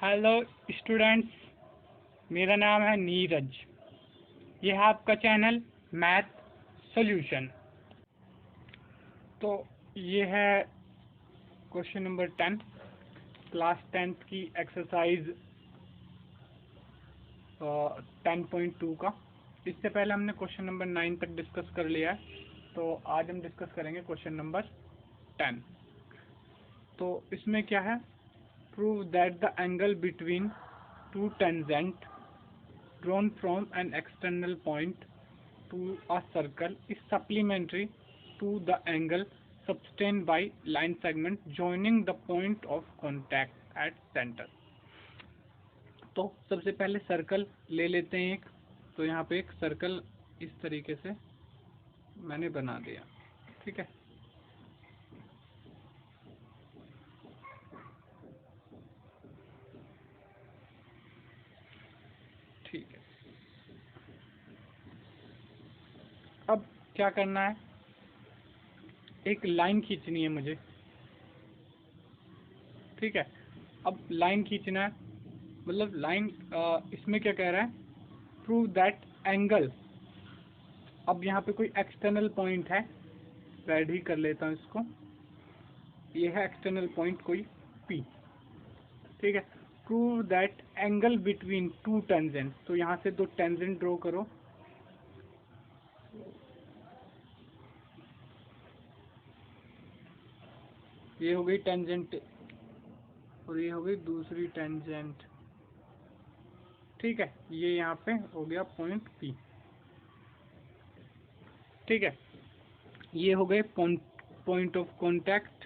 Hello students, मेरा नाम है नीरज। ये है आपका चैनल मैथ सॉल्यूशन। तो ये है क्वेश्चन नंबर 10 क्लास 10th की एक्सरसाइज 10.2 का। इससे पहले हमने क्वेश्चन नंबर 9 तक डिस्कस कर लिया है, तो आज हम डिस्कस करेंगे क्वेश्चन नंबर 10। तो इसमें क्या है, prove that the angle between two tangent drawn from an external point to a circle is supplementary to the angle sustained by line segment joining the point of contact at center। तो सबसे पहले circle ले लेते हैं एक। तो यहाँ पे एक सर्कल इस तरीके से मैंने बना दिया, ठीक है। ठीक है, अब क्या करना है, एक लाइन खींचनी है मुझे, ठीक है। अब लाइन खींचना है, मतलब लाइन इसमें क्या कह रहा है, प्रूव दैट एंगल। अब यहाँ पे कोई एक्सटर्नल पॉइंट है, रेड ही कर लेता हूँ इसको। ये है एक्सटर्नल पॉइंट कोई P, ठीक है। Prove that angle between two tangent, तो यहाँ से दो टेंजेंट ड्रॉ करो। ये हो गई टेंजेंट और ये हो गई दूसरी टेंजेंट, ठीक है। ये यहाँ पे हो गया पॉइंट P, ठीक है। ये हो गए पॉइंट ऑफ कांटेक्ट।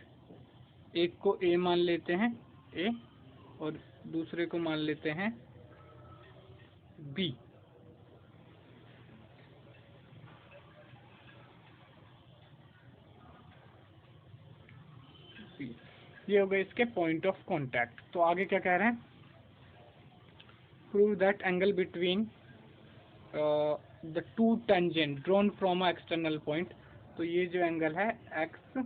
एक को A मान लेते हैं, A, और दूसरे को मान लेते हैं B। ये हो गए इसके पॉइंट ऑफ कांटेक्ट। तो आगे क्या कह रहे हैं, prove that angle between the two tangent drawn from a external point. तो ये जो एंगल है x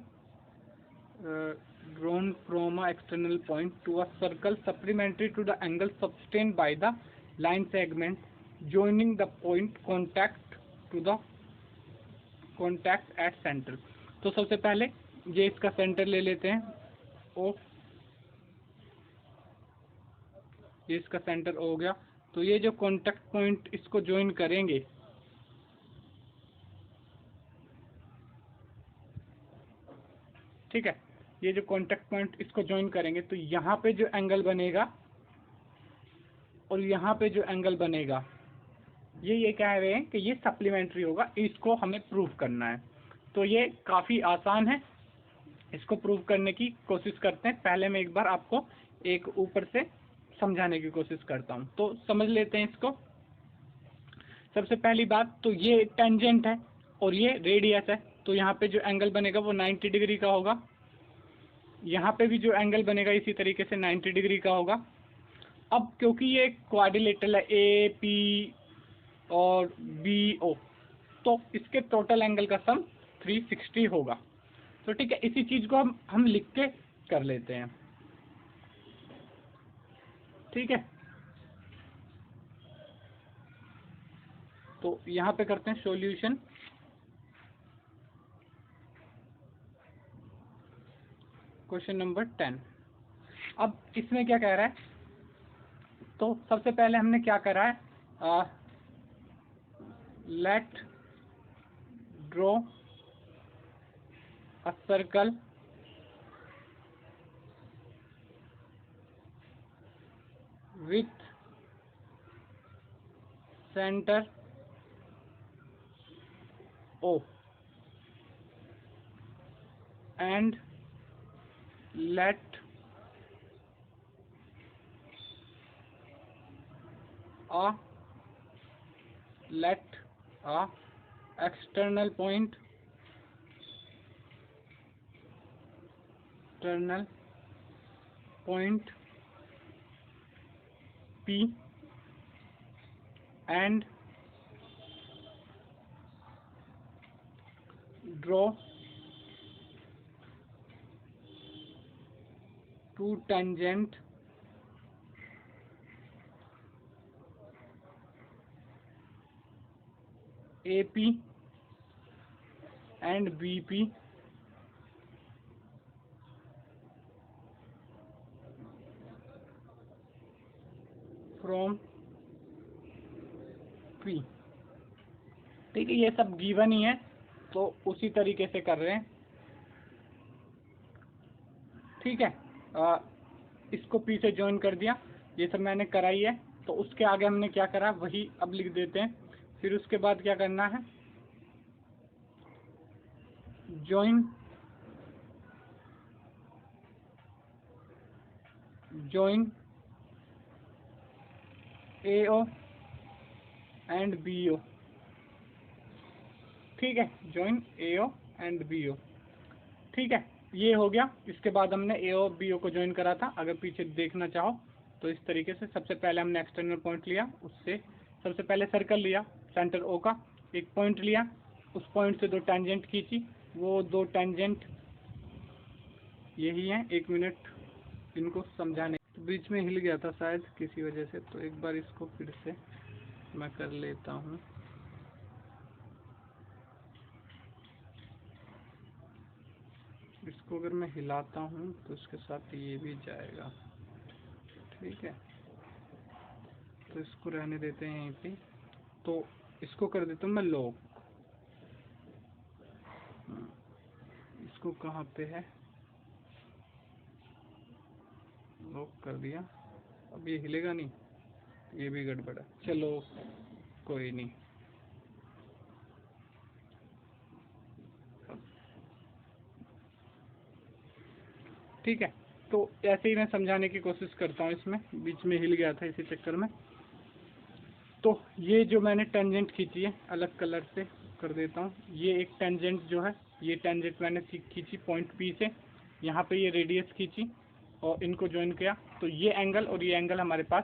drawn from a external point to a circle supplementary to the angle sustained by the line segment joining the point contact to the contact at center। तो सबसे पहले ये इसका centre ले लेते हैं O, ये इसका सेंटर हो गया। तो ये जो कांटेक्ट पॉइंट इसको ज्वाइन करेंगे, ठीक है। ये जो कांटेक्ट पॉइंट इसको ज्वाइन करेंगे, तो यहाँ पे जो एंगल बनेगा और यहाँ पे जो एंगल बनेगा, ये कह रहे हैं कि ये सप्लीमेंट्री होगा, इसको हमें प्रूव करना है। तो ये काफ़ी आसान है, इसको प्रूव करने की कोशिश करते हैं। पहले मैं एक बार आपको एक ऊपर से समझाने की कोशिश करता हूँ, तो समझ लेते हैं इसको। सबसे पहली बात, तो ये टेंजेंट है और ये रेडियस है, तो यहाँ पे जो एंगल बनेगा वो 90 डिग्री का होगा। यहाँ पे भी जो एंगल बनेगा इसी तरीके से 90 डिग्री का होगा। अब क्योंकि ये क्वाड्रिलेटरल है AP और BO, तो इसके टोटल एंगल का सम 360 होगा। तो ठीक है, इसी चीज को हम लिख के कर लेते हैं, ठीक है। तो यहाँ पे करते हैं सॉल्यूशन। Question number 10। अब इसमें क्या कह रहा है, तो सबसे पहले हमने क्या करा है, let draw a circle with centre O and let a external point P and draw two tangent AP and BP from P। ठीक है, ये सब गिवन ही है, तो उसी तरीके से कर रहे हैं। ठीक है, इसको P से ज्वाइन कर दिया, ये सब मैंने कराई है। तो उसके आगे हमने क्या करा वही अब लिख देते हैं। फिर उसके बाद क्या करना है, ज्वाइन AO एंड BO। ठीक है, ज्वाइन AO एंड BO। ठीक है, ये हो गया। इसके बाद हमने AO BO को ज्वाइन करा था, अगर पीछे देखना चाहो तो इस तरीके से। सबसे पहले हमने एक्सटर्नल पॉइंट लिया, उससे सबसे पहले सर्कल लिया, सेंटर O का एक पॉइंट लिया, उस पॉइंट से 2 टेंजेंट खींची। वो 2 टेंजेंट यही हैं। 1 मिनट इनको समझाने, तो बीच में हिल गया था शायद किसी वजह से, तो एक बार इसको फिर से मैं कर लेता हूँ। इसको अगर मैं हिलाता हूँ तो इसके साथ ये भी जाएगा। ठीक है, तो इसको रहने देते हैं यहीं पे। तो इसको कर देता हूँ मैं लॉक। इसको कहाँ पे है, लॉक कर दिया। अब ये हिलेगा नहीं, ये भी गड़बड़ है। चलो कोई नहीं, ठीक है। तो ऐसे ही मैं समझाने की कोशिश करता हूँ। इसमें बीच में हिल गया था इसी चक्कर में। तो ये जो मैंने टेंजेंट खींची है, अलग कलर से कर देता हूँ। ये एक टेंजेंट जो है, ये टेंजेंट मैंने खींची पॉइंट P से, यहाँ पे ये रेडियस खींची और इनको ज्वाइन किया। तो ये एंगल और ये एंगल हमारे पास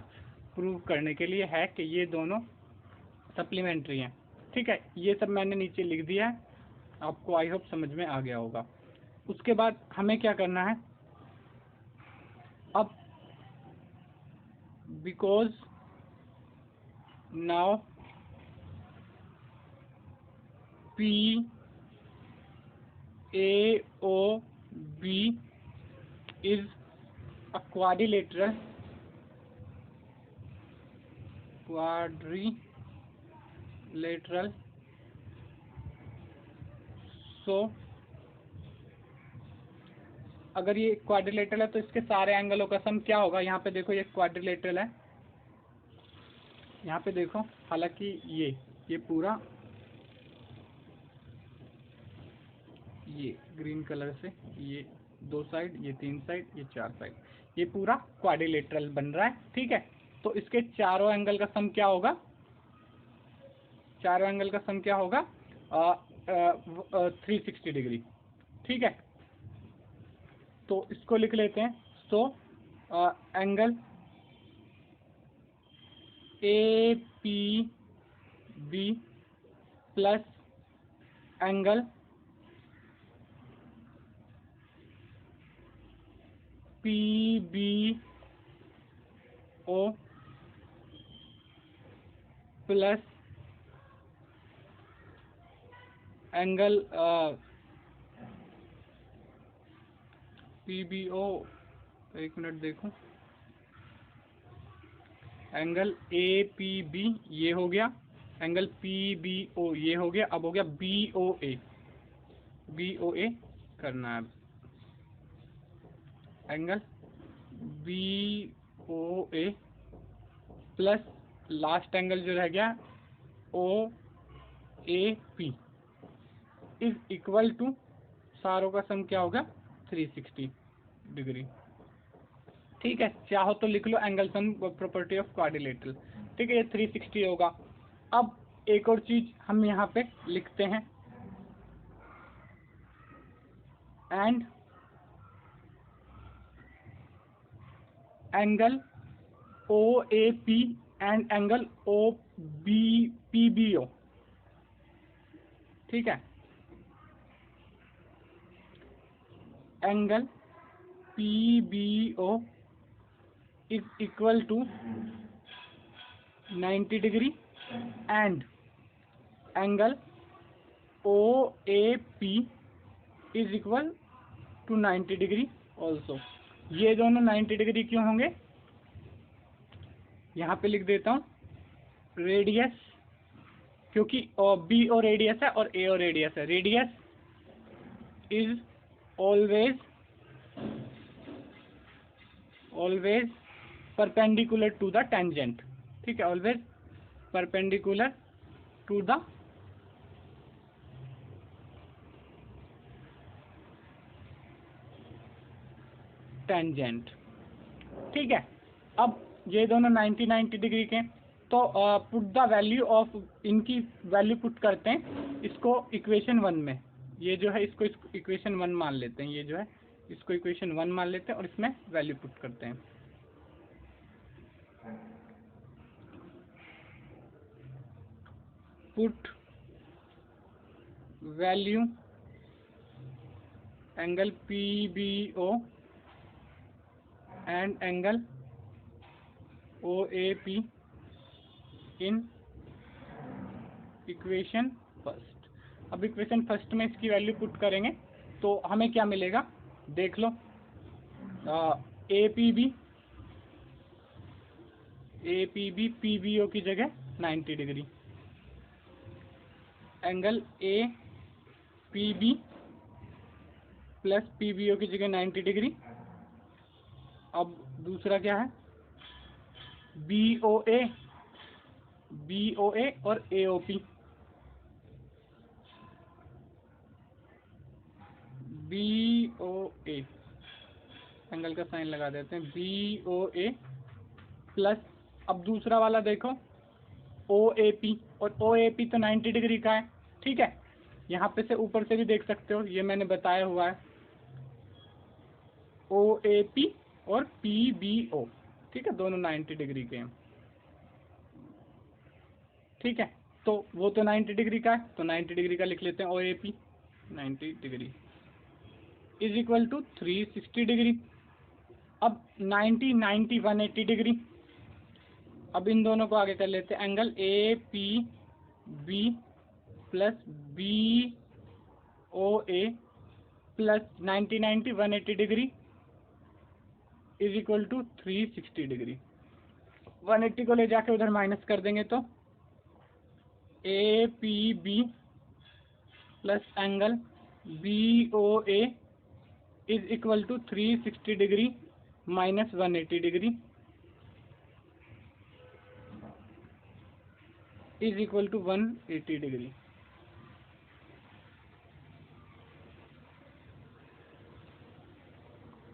प्रूव करने के लिए है कि ये दोनों सप्लीमेंट्री हैं। ठीक है, ये सब मैंने नीचे लिख दिया है, आपको आई होप समझ में आ गया होगा। उसके बाद हमें क्या करना है, अब because now PAOB is a quadrilateral so अगर ये क्वाड्रिलेटरल है तो इसके सारे एंगलों का सम क्या होगा। यहाँ पे देखो, ये क्वाड्रिलेटरल है, यहाँ पे देखो, हालांकि ये पूरा ये ग्रीन कलर से, ये 2 साइड, ये 3 साइड, ये 4 साइड, ये पूरा क्वाड्रिलेटरल बन रहा है। ठीक है, तो इसके चारों एंगल का सम क्या होगा, चारों एंगल का सम क्या होगा, 360 डिग्री। ठीक है, तो इसको लिख लेते हैं। So angle APB plus angle PBO plus angle PBO, एक मिनट देखो, एंगल APB ये हो गया, एंगल PBO ये हो गया। अब हो गया BOA करना है। Angle BOA plus last angle जो रह गया OAP इज इक्वल टू, सारों का सम क्या होगा, 360 डिग्री। ठीक है, चाहो तो लिख लो angle sum property of quadrilateral. ठीक है, ये 360 होगा। अब एक और चीज हम यहाँ पे लिखते हैं, and angle OAP and angle PBO। ठीक है, angle PBO is equal to 90 degree and angle OAP is equal to 90 degree also. ये दोनों 90 डिग्री क्यों होंगे, यहाँ पे लिख देता हूँ रेडियस, क्योंकि बी ओ रेडियस है और ए ओ रेडियस है। Radius is always perpendicular to the tangent. ठीक है, always perpendicular to the tangent. ठीक है, अब ये दोनों 90 डिग्री के, तो पुट द वैल्यू ऑफ, इनकी वैल्यू पुट करते हैं इसको इक्वेशन 1 में। ये जो है इसको इक्वेशन 1 मान लेते हैं, ये जो है इसको इक्वेशन 1 मान लेते हैं और इसमें वैल्यू पुट करते हैं। Put value angle PBO and angle OAP in equation first. अब इक्वेशन फर्स्ट में इसकी वैल्यू पुट करेंगे तो हमें क्या मिलेगा, देख लो। APB PBO की जगह 90 degree, angle APB plus PBO की जगह 90 डिग्री। अब दूसरा क्या है, BOA और AOP। BOA एंगल का साइन लगा देते हैं, BOA प्लस, अब दूसरा वाला देखो OAP, और OAP तो 90 डिग्री का है। ठीक है, यहाँ पे से ऊपर से भी देख सकते हो, ये मैंने बताया हुआ है, OAP और PBO। ठीक है, दोनों 90 डिग्री के हैं। ठीक है, तो वो तो 90 डिग्री का है, तो 90 डिग्री का लिख लेते हैं OAP 90 degree is equal to 360 degree. अब 90 90 180 डिग्री। अब इन दोनों को आगे कर लेते हैं, angle APB plus BOA plus 90 90 180 degree is equal to 360 degree. 180 को ले जाके उधर माइनस कर देंगे तो APB plus angle BOA is equal to 360 degree minus 180 degree is equal to 180 degree.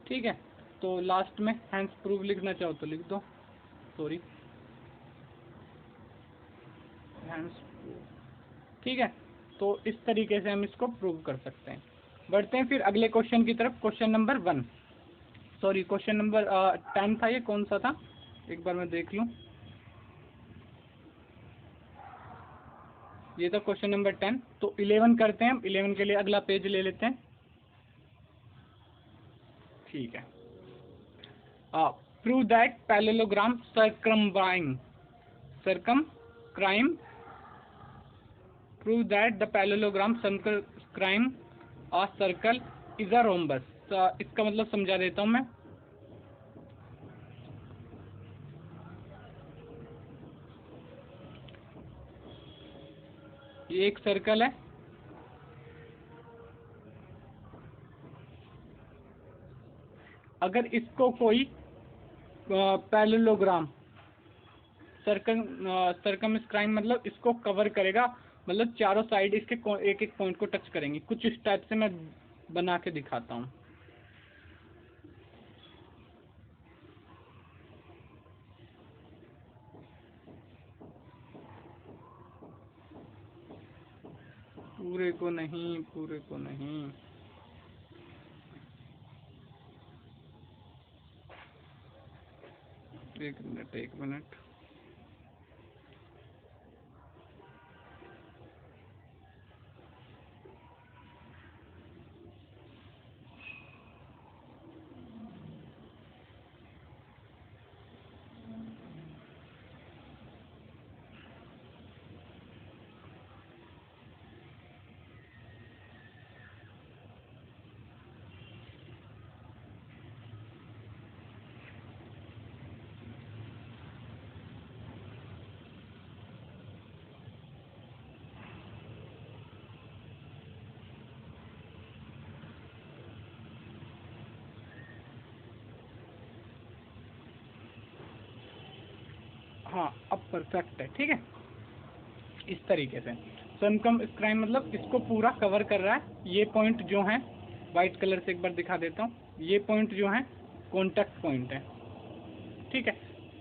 ठीक है, तो लास्ट में हैंस प्रूव लिखना चाहो तो लिख दो, सॉरी हैंस प्रूव। ठीक है, तो इस तरीके से हम इसको प्रूव कर सकते हैं। बढ़ते हैं फिर अगले क्वेश्चन की तरफ। Question number 1, sorry question number 10 था, ये कौन सा था एक बार मैं देख लूं। ये था क्वेश्चन नंबर 10। तो 11 करते हैं हम, 11 के लिए अगला पेज ले लेते हैं। ठीक है, prove that parallelogram prove that the parallelogram circumscribe a circle is a rhombus। इसका मतलब समझा देता हूं मैं। ये एक सर्कल है, अगर इसको कोई पैरेललोग्राम सर्कमस्क्राइब मतलब इसको कवर करेगा, मतलब चारों साइड इसके एक एक पॉइंट को टच करेंगी। कुछ इस टाइप से मैं बना के दिखाता हूँ। पूरे को नहीं, पूरे को नहीं, एक मिनट एक मिनट। हाँ अब परफेक्ट है, ठीक है। इस तरीके से सरकमस्क्राइब मतलब इसको पूरा कवर कर रहा है। ये पॉइंट जो हैं वाइट कलर से एक बार दिखा देता हूँ, ये पॉइंट जो है कॉन्टैक्ट पॉइंट है, ठीक है।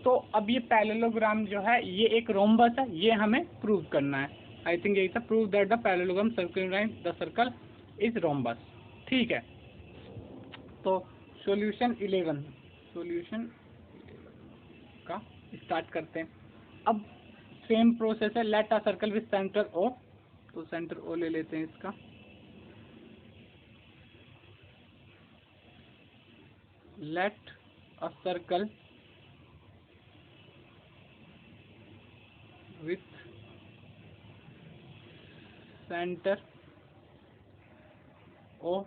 तो अब ये पैरेललोग्राम जो है ये एक रोम्बस है, ये हमें प्रूव करना है। आई थिंक यही था, prove that the parallelogram circle the circle is rhombus, ठीक है। तो सॉल्यूशन 11 का स्टार्ट करते हैं। अब सेम प्रोसेस है, let a circle with centre O, तो सेंटर ओ ले लेते हैं इसका। Let a circle with centre O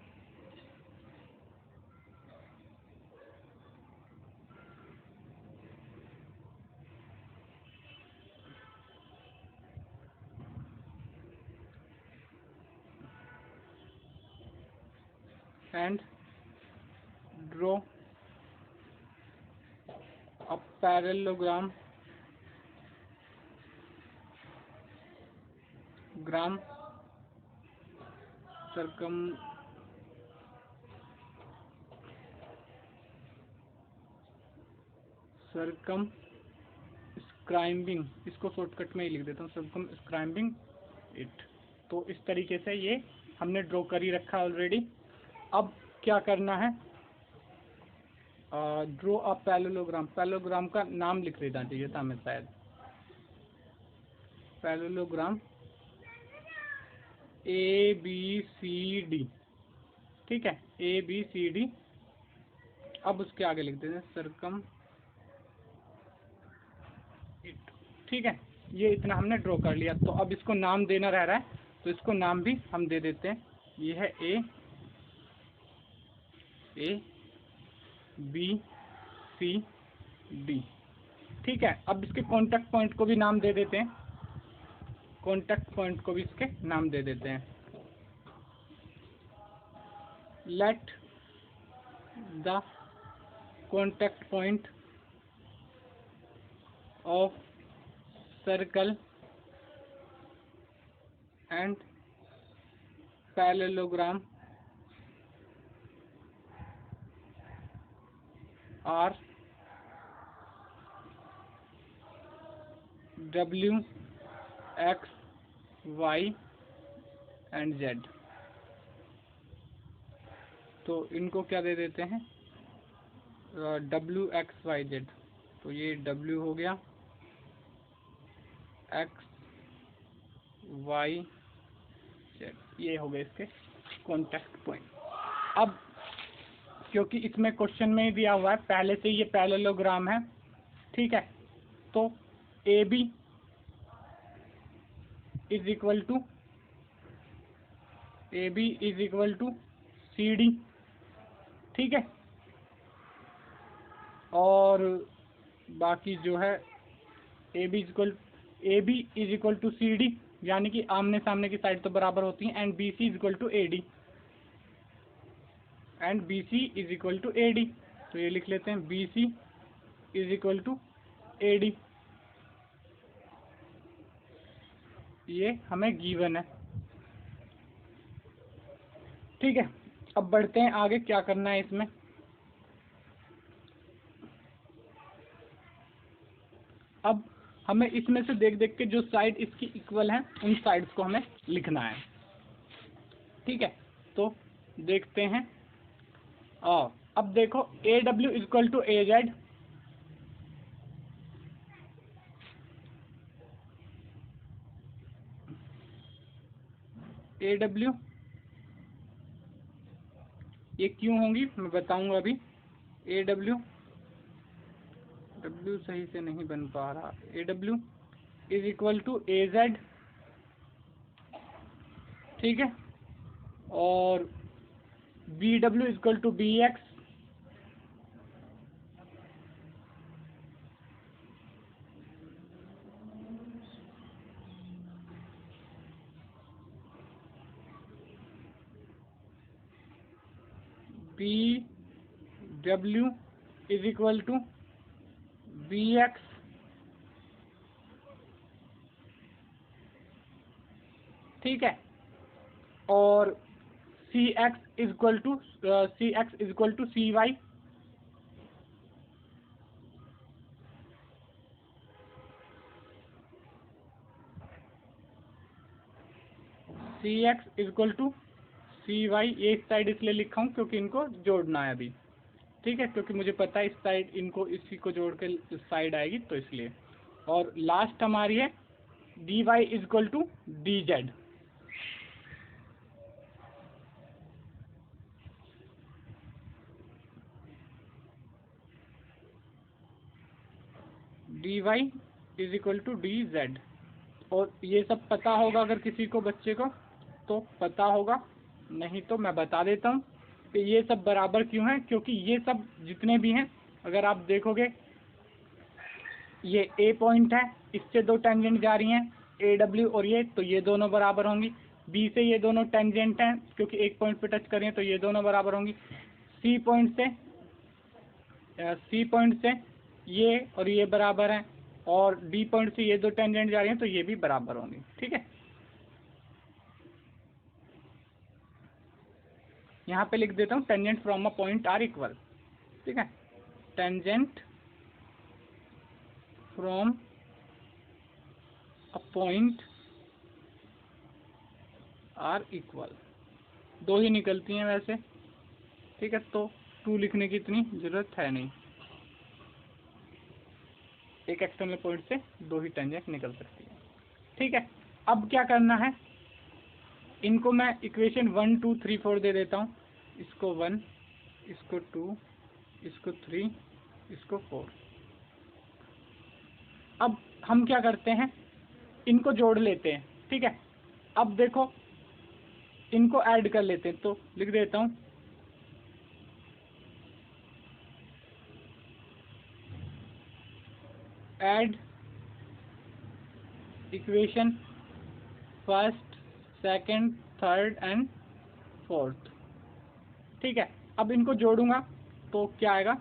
and draw a parallelogram circumscribing, इसको शॉर्टकट में ही लिख देता हूँ, circumscribing it। तो इस तरीके से ये हमने ड्रॉ कर ही रखा है ऑलरेडी। अब क्या करना है, ड्रॉ अ पैरेललोग्राम, पैरेललोग्राम का नाम लिख देना चाहिए था हमें शायद, पैरेललोग्राम ABCD, ठीक है, ABCD। अब उसके आगे लिख देते हैं सरकम इट, ठीक है। ये इतना हमने ड्रॉ कर लिया। तो अब इसको नाम देना रह रहा है, तो इसको नाम भी हम दे देते हैं। ये है ABCD, ठीक है। अब इसके कॉन्टैक्ट पॉइंट को भी नाम दे देते हैं, कॉन्टैक्ट पॉइंट को भी इसके नाम दे देते हैं। Let the contact point of circle and parallelogram are W, X, Y and Z। तो इनको क्या दे देते हैं, W, X, Y, Z। तो ये W हो गया, X, Y, Z, ये हो गए इसके कॉन्टैक्ट पॉइंट। अब क्योंकि इसमें क्वेश्चन में दिया हुआ है पहले से ये पैरेललोग्राम है, ठीक है। तो AB is equal to CD, ठीक है। और बाकी जो है AB is equal to CD, यानी कि आमने सामने की साइड तो बराबर होती हैं। And BC is equal to AD, and BC is equal to AD। तो ये लिख लेते हैं, BC is equal to AD, ये हमें गिवन है, ठीक है। अब बढ़ते हैं आगे, क्या करना है इसमें। अब हमें इसमें से देख देख के जो साइड इसकी इक्वल है उन साइड्स को हमें लिखना है, ठीक है। तो देखते हैं, अब देखो AW equal to AZ, AW ये क्यों होंगी मैं बताऊंगा अभी। AW सही से नहीं बन पा रहा, AW is equal to AZ, ठीक है। और BW equal to BX, BW is equal to BX ठीक है। और C X is equal to C Y, C X is equal to C Y. ये इस साइड इसलिए लिखा हूँ क्योंकि इनको जोड़ना है अभी, ठीक है, क्योंकि मुझे पता है इस साइड इनको इसी को जोड़ के इस साइड आएगी, तो इसलिए। और लास्ट हमारी है D Y is equal to D Z. D Y is equal to D Z. और ये सब पता होगा अगर किसी को, बच्चे को तो पता होगा, नहीं तो मैं बता देता हूँ कि ये सब बराबर क्यों है। क्योंकि ये सब जितने भी हैं, अगर आप देखोगे ये ए पॉइंट है, इससे दो टेंजेंट जा रही हैं ए डब्ल्यू और ये, तो ये दोनों बराबर होंगी। बी से ये दोनों टेंजेंट हैं क्योंकि एक पॉइंट पे टच कर रही हैं, तो ये दोनों बराबर होंगी। सी पॉइंट से ये और ये बराबर हैं, और डी पॉइंट से ये दो टेंजेंट जा रही हैं, तो ये भी बराबर होंगी, ठीक है। यहाँ पे लिख देता हूँ tangent from a point are equal, ठीक है। Tangent from a point are equal, दो ही निकलती हैं वैसे, ठीक है, तो 2 लिखने की इतनी जरूरत है नहीं। एक एक्सटर्नल पॉइंट से दो ही टेंजेंट निकल सकती है, ठीक है। अब क्या करना है, इनको मैं इक्वेशन 1 2 3 4 दे देता हूँ। इसको 1, इसको 2, इसको 3, इसको 4। अब हम क्या करते हैं, इनको जोड़ लेते हैं, ठीक है। अब देखो इनको ऐड कर लेते हैं, तो लिख देता हूँ add equation first, second, third and fourth, ठीक है। अब इनको जोड़ूंगा तो क्या आएगा,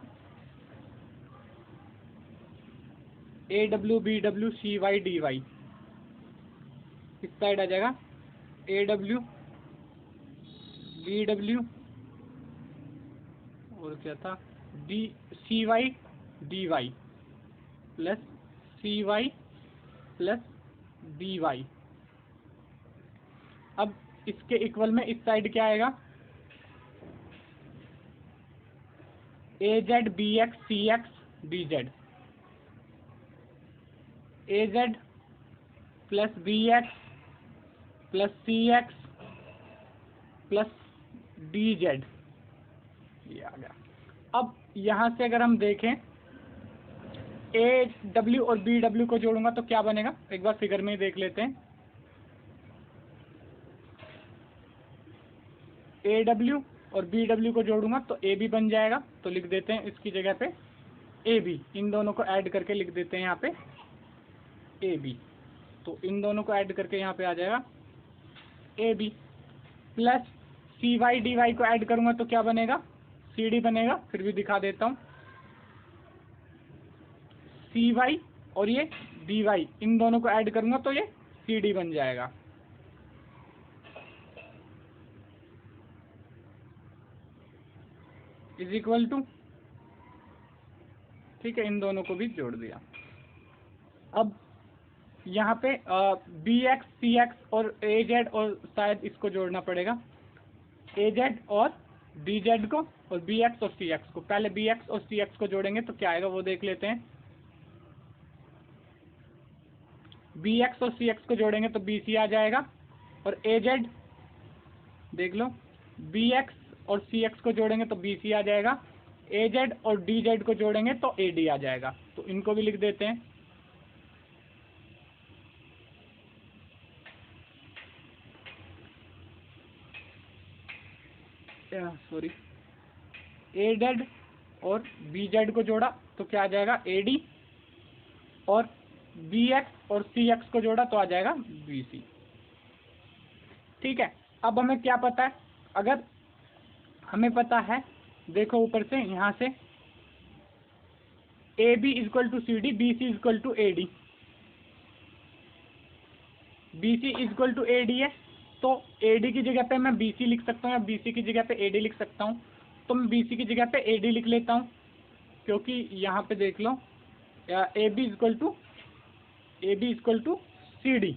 A W B W C Y D Y, इस साइड आ जाएगा ए डब्ल्यू बी डब्ल्यू और क्या था D C Y D Y plus C Y plus D Y. अब इसके इक्वल में इस साइड क्या आएगा, A Z B X C X D Z, A Z plus B x plus C x plus D Z, ये आ गया। अब यहाँ से अगर हम देखें ए डब्ल्यू और बी डब्ल्यू को जोड़ूंगा तो क्या बनेगा, एक बार फिगर में ही देख लेते हैं। ए डब्ल्यू और बी डब्ल्यू को जोड़ूंगा तो ए बी बन जाएगा, तो लिख देते हैं इसकी जगह पे ए बी। इन दोनों को ऐड करके लिख देते हैं यहाँ पे ए बी, तो इन दोनों को ऐड करके यहाँ पे आ जाएगा A B plus C Y D Y को ऐड करूंगा तो क्या बनेगा, सी डी बनेगा। फिर भी दिखा देता हूँ, सी वाई और ये डी वाई, इन दोनों को ऐड करूंगा तो ये सी डी बन जाएगा। इज इक्वल टू, ठीक है, इन दोनों को भी जोड़ दिया। अब यहाँ पे बी एक्स सी एक्स और ए जेड, और शायद इसको जोड़ना पड़ेगा ए जेड और डी जेड को, और बी एक्स और सी एक्स को। पहले बी एक्स और सी एक्स को जोड़ेंगे तो क्या आएगा वो देख लेते हैं। बी एक्स और सी एक्स को जोड़ेंगे तो बी सी आ जाएगा, और ए जेड देख लो, बी एक्स और सी एक्स को जोड़ेंगे तो बी सी आ जाएगा, ए जेड और डी जेड को जोड़ेंगे तो ए डी आ जाएगा। तो इनको भी लिख देते हैं, सॉरी, ए जेड और बी जेड को जोड़ा तो क्या आ जाएगा ए डी, और बी एक्स और सी एक्स को जोड़ा तो आ जाएगा बी सी, ठीक है। अब हमें क्या पता है, अगर हमें पता है, देखो ऊपर से यहाँ से A B equal to C D, B C equal to A D, B C equal to A D है, तो AD की जगह पे मैं BC लिख सकता हूँ या BC की जगह पे AD लिख सकता हूँ। तो मैं BC की जगह पे AD लिख लेता हूँ, क्योंकि यहाँ पे देख लो AB इक्वल टू CD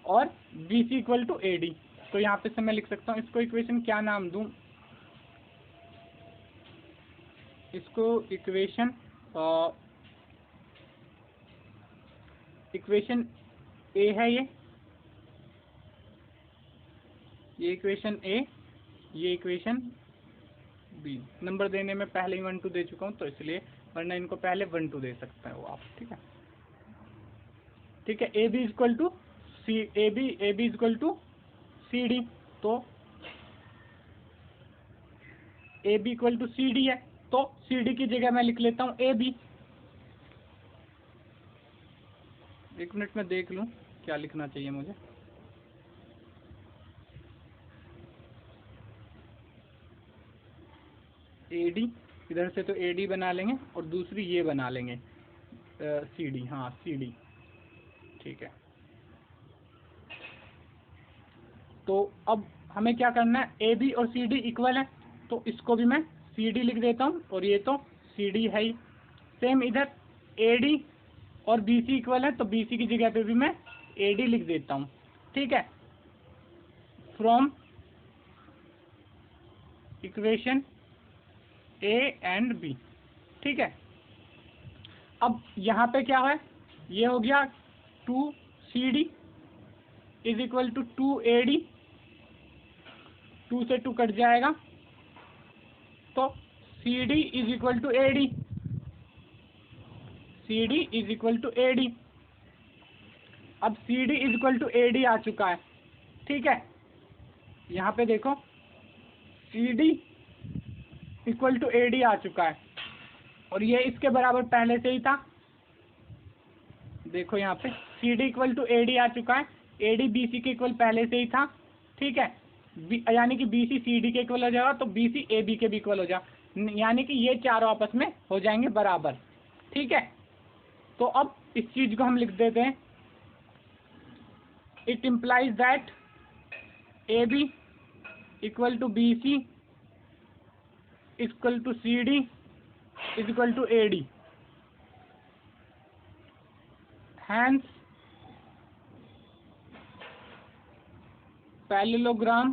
और BC इक्वल टू AD। तो यहाँ पे से मैं लिख सकता हूँ, इसको इक्वेशन क्या नाम दूँ, इसको इक्वेशन A है, ये इक्वेशन A, ये इक्वेशन B। नंबर देने में पहले ही 1 2 दे चुका हूँ तो इसलिए, वरना इनको पहले 1 2 दे सकते हैं वो आप। ठीक है, AB इक्वल टू CD। तो AB इक्वल टू CD है, तो CD की जगह मैं लिख लेता हूँ AB। एक मिनट में देख लूँ क्या लिखना चाहिए मुझे। AD, इधर से तो AD बना लेंगे और दूसरी ये बना लेंगे CD। हाँ CD, ठीक है। तो अब हमें क्या करना है, AB और CD इक्वल है, तो इसको भी मैं CD लिख देता हूँ और ये तो CD है ही। सेम इधर AD और BC इक्वल है, तो BC की जगह पे भी मैं AD लिख देता हूँ। ठीक है, from equation A and B। ठीक है, अब यहाँ पे क्या है, ये हो गया 2CD is equal to 2AD, 2 से 2 कट जाएगा, तो CD is equal to AD, CD is equal to AD। अब CD is equal to AD आ चुका है। ठीक है, यहाँ पे देखो CD इक्वल टू AD आ चुका है और ये इसके बराबर पहले से ही था। देखो यहाँ पे CD इक्वल टू AD आ चुका है, AD BC के इक्वल पहले से ही था। ठीक है, यानी कि BC CD के इक्वल हो जाएगा, तो BC AB के भी इक्वल हो जाएगा, यानी कि ये चारों आपस में हो जाएंगे बराबर। ठीक है, तो अब इस चीज को हम लिख देते हैं, it implies that AB equal to BC equal to CD is equal to AD। Hence parallelogram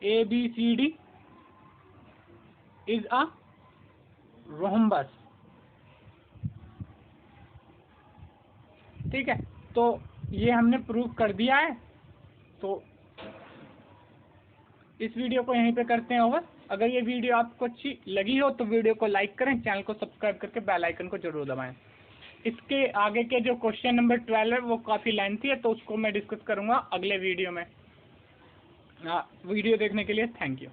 ABCD is a rhombus। ठीक है, तो ये हमने प्रूव कर दिया है। तो इस वीडियो को यहीं पे करते हैं ओवर। अगर ये वीडियो आपको अच्छी लगी हो तो वीडियो को लाइक करें, चैनल को सब्सक्राइब करके बेल आइकन को जरूर दबाएं। इसके आगे के जो क्वेश्चन नंबर 12 है वो काफ़ी लेंथी है, तो उसको मैं डिस्कस करूंगा अगले वीडियो में। वीडियो देखने के लिए थैंक यू।